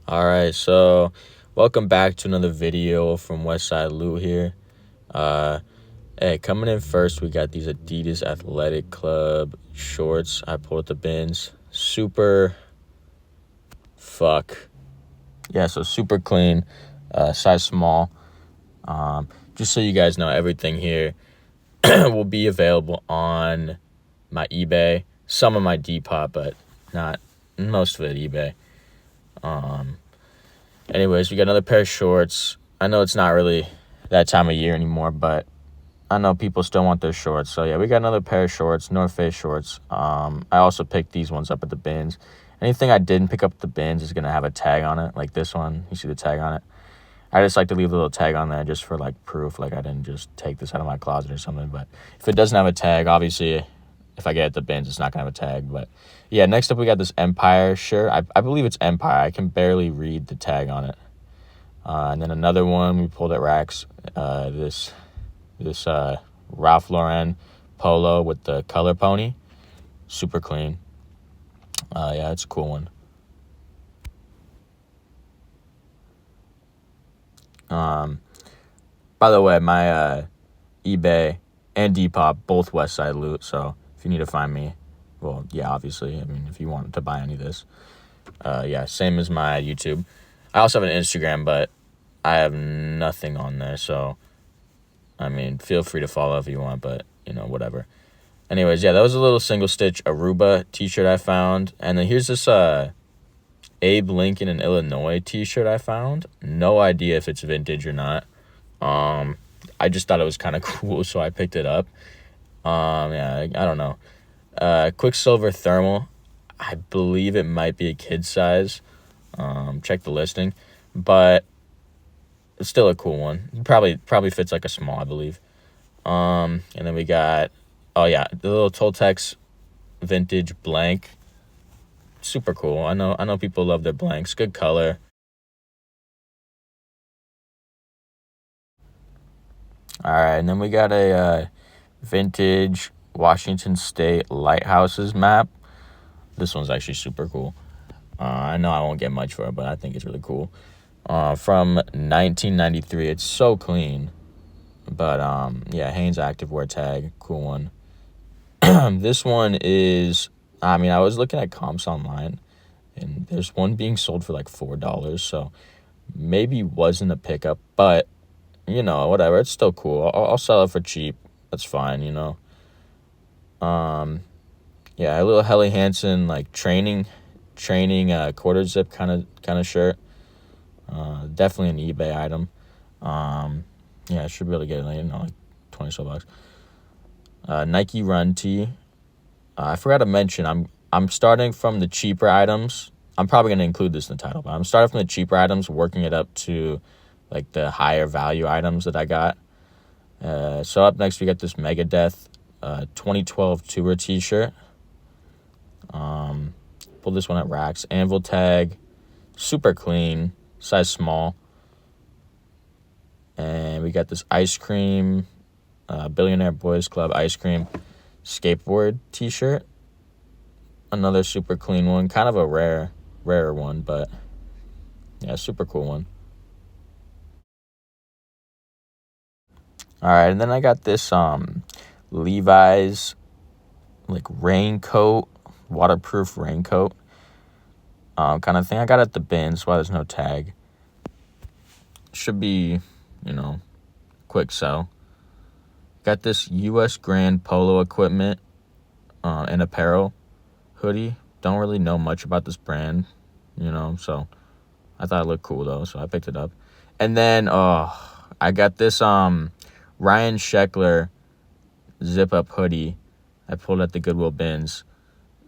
All right, so welcome back to another video from WestsideLoot here. Hey, coming in first, we got these Adidas Athletic Club shorts. I pulled the bins. Super clean, size small. Just so you guys know, everything here will be available on my eBay. Some of my Depop, but not most of it eBay. Anyways, we got another pair of shorts. I know it's not really that time of year anymore, but I know people still want their shorts. So, yeah, we got another pair of shorts, North Face shorts. I also picked these ones up at the bins. Anything I didn't pick up at the bins is going to have a tag on it, like this one. You see the tag on it? I just like to leave a little tag on there just for, proof. I didn't just take this out of my closet or something. But if it doesn't have a tag, obviously, if I get at the bins, it's not going to have a tag. But, yeah, next up we got this Empire shirt. I believe it's Empire. I can barely read the tag on it. And then another one we pulled at Racks. This Ralph Lauren polo with the color pony. Super clean. Yeah, it's a cool one. By the way, my eBay and Depop, both WestsideLoot. So if you need to find me, well, yeah, obviously. If you want to buy any of this, yeah, same as my YouTube. I also have an Instagram, but I have nothing on there. So, feel free to follow if you want, but, whatever. Anyways, yeah, that was a little single-stitch Aruba t-shirt I found. And then here's this Abe Lincoln in Illinois t-shirt I found. No idea if it's vintage or not. I just thought it was kind of cool, so I picked it up. Yeah, I don't know. Quicksilver Thermal. I believe it might be a kid size. Check the listing. But it's still a cool one. Probably fits like a small, I believe. And then we got, the little Toltecs vintage blank. Super cool. I know people love their blanks. Good color. All right, and then we got a vintage Washington State lighthouses map. This one's actually super cool. I know I won't get much for it, but I think it's really cool. From 1993. It's so clean. But, yeah, Hanes Activewear tag. Cool one. This one is, I was looking at comps online, and there's one being sold for like $4. So maybe wasn't a pickup, but, whatever. It's still cool. I'll sell it for cheap. That's fine, Yeah, a little Helly Hansen, training quarter zip kind of shirt. Definitely an eBay item. Yeah, I should be able to get it, like 20 so bucks. Nike Run tee. I forgot to mention, I'm starting from the cheaper items. I'm probably going to include this in the title, but I'm starting from the cheaper items, working it up to the higher value items that I got. So up next we got this Megadeth 2012 Tour t-shirt. Pulled this one at Racks. Anvil tag, super clean, size small. And we got this Ice Cream, Billionaire Boys Club Ice Cream skateboard t-shirt. Another super clean one, kind of a rarer one, but yeah, super cool one. All right, and then I got this Levi's raincoat, waterproof raincoat kind of thing. I got it at the bins. Why there's no tag. Should be, quick sell. Got this U.S. Grand Polo equipment and apparel hoodie. Don't really know much about this brand, so I thought it looked cool though, so I picked it up. And then I got this Ryan Sheckler zip-up hoodie I pulled at the Goodwill bins.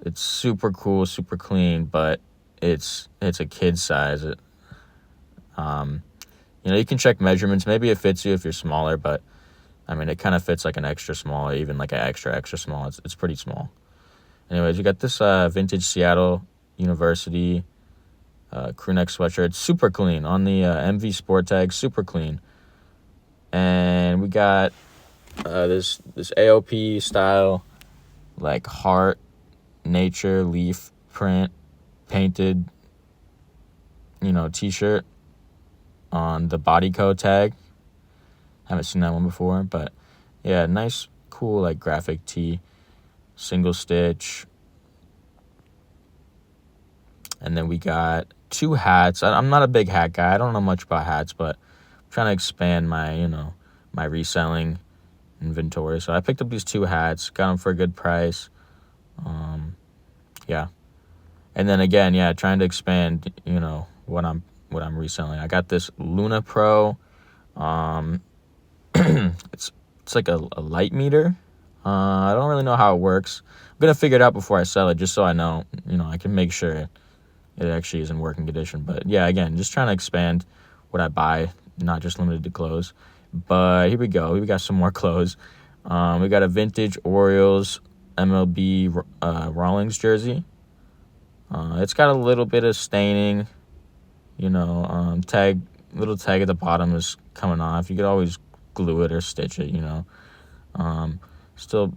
It's super cool, super clean, but it's a kid size. You can check measurements. Maybe it fits you if you're smaller, but it kind of fits like an extra small, or even like an extra small. It's pretty small. Anyways, we got this vintage Seattle University crew neck sweatshirt. Super clean on the MV Sport tag. Super clean. And we got this AOP style, heart, nature, leaf print, painted t-shirt on the body code tag. Haven't seen that one before, but yeah, nice, cool, like graphic tee, single stitch. And then we got 2 hats. I'm not a big hat guy. I don't know much about hats, but I'm trying to expand my, my reselling inventory. So I picked up these 2 hats, got them for a good price. Yeah. And then again, yeah, trying to expand, what I'm reselling. I got this Luna Pro. It's like a light meter. I don't really know how it works. I'm gonna figure it out before I sell it, just so I know, I can make sure it actually is in working condition. But yeah, again, just trying to expand what I buy, not just limited to clothes. But here we go. We got some more clothes. We got a vintage Orioles MLB Rawlings jersey. It's got a little bit of staining. Little tag at the bottom is coming off. You could always glue it or stitch it. Still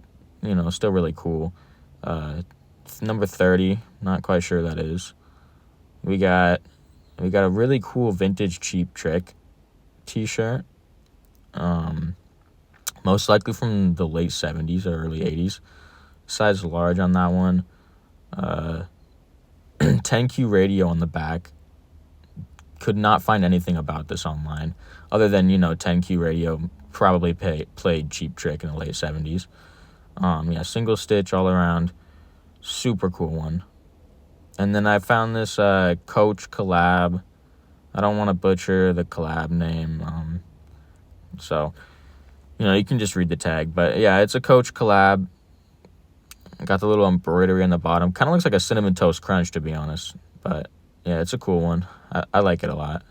really cool. Number 30. Not quite sure who that is. We got a really cool vintage Cheap Trick t-shirt. Most likely from the late 70s or early 80s. Size large on that one. 10Q radio on the back. Could not find anything about this online other than, 10Q radio probably played Cheap Trick in the late 70s. Single stitch all around. Super cool one. And then I found this Coach collab. I don't want to butcher the collab name. So, you can just read the tag. But yeah, it's a Coach collab. Got the little embroidery on the bottom. Kind of looks like a Cinnamon Toast Crunch, to be honest. But yeah, it's a cool one. I like it a lot.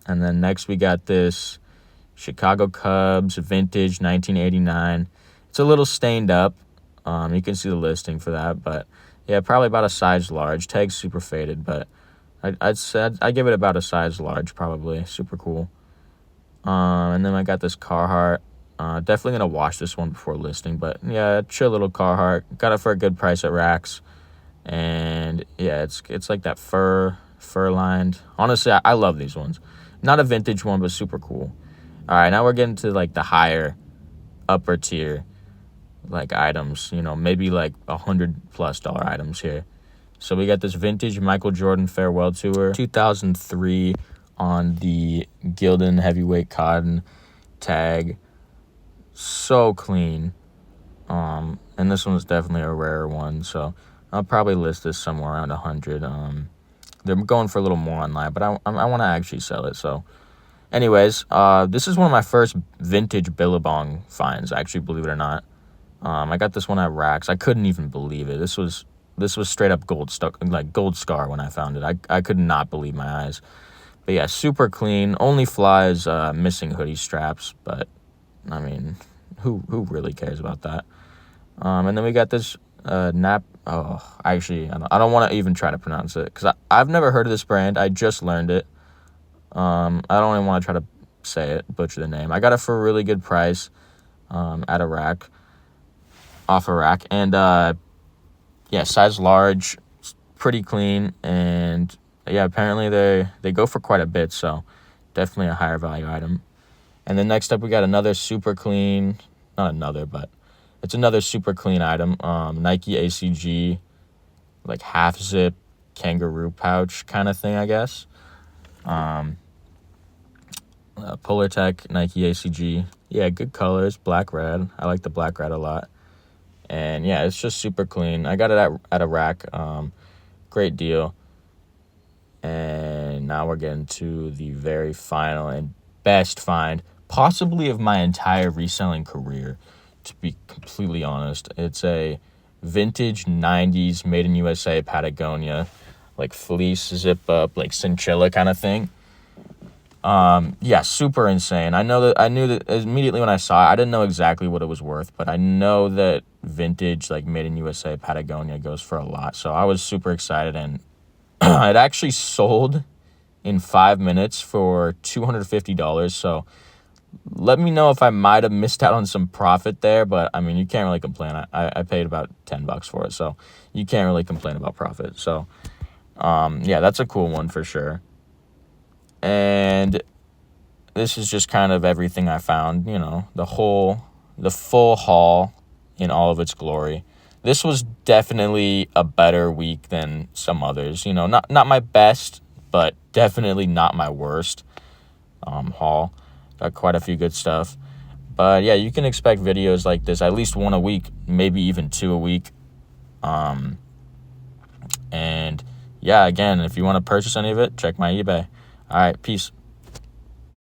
And then next we got this Chicago Cubs vintage 1989. It's a little stained up. You can see the listing for that, but yeah, probably about a size large. Tag's super faded, but I'd give it about a size large, probably. Super cool. And then I got this Carhartt. Definitely gonna wash this one before listing, but yeah, chill little Carhartt. Got it for a good price at Racks, and yeah, it's like that fur lined. Honestly, I love these ones. Not a vintage one, but super cool. All right, now we're getting to like the higher, upper tier, like items. Maybe like $100+ items here. So we got this vintage Michael Jordan farewell tour, 2003, on the Gildan heavyweight cotton tag. So clean. And this one's definitely a rare one, so I'll probably list this somewhere around 100. They're going for a little more online, but I want to actually sell it. So anyways, this is one of my first vintage Billabong finds, actually, believe it or not. I got this one at Racks. I couldn't even believe it. This was straight up gold scar when I found it. I could not believe my eyes. But yeah, super clean. Only flies missing hoodie straps, but I mean, who really cares about that? And then we got this Nap. Oh, actually, I don't want to even try to pronounce it because I've never heard of this brand. I just learned it. I don't even want to try to say it, butcher the name. I got it for a really good price at a rack, off a rack, and yeah, size large, pretty clean, and yeah, apparently they go for quite a bit, so definitely a higher value item. And then next up, we got another super clean, not another, but it's another super clean item. Nike ACG, like half zip kangaroo pouch kind of thing, I guess. Polar Tech Nike ACG. Yeah, good colors, black red. I like the black red a lot. And yeah, it's just super clean. I got it at a rack. Great deal. And now we're getting to the very final and best find, possibly of my entire reselling career, to be completely honest. It's a vintage 90s made in USA Patagonia, like fleece zip up, like chinchilla kind of thing. Yeah, super insane. I knew that immediately when I saw it. I didn't know exactly what it was worth, but I know that vintage, like made in USA Patagonia, goes for a lot. So I was super excited, and it actually sold in 5 minutes for $250. So let me know if I might have missed out on some profit there, but I mean, you can't really complain. I paid about $10 for it, so you can't really complain about profit. So Yeah, that's a cool one for sure. And this is just kind of everything I found, you know, the full haul in all of its glory. This was definitely a better week than some others, you know, not my best, but definitely not my worst haul. Got quite a few good stuff. But yeah, you can expect videos like this, at least one a week, maybe even two a week. And yeah, again, if you want to purchase any of it, check my eBay. All right, peace.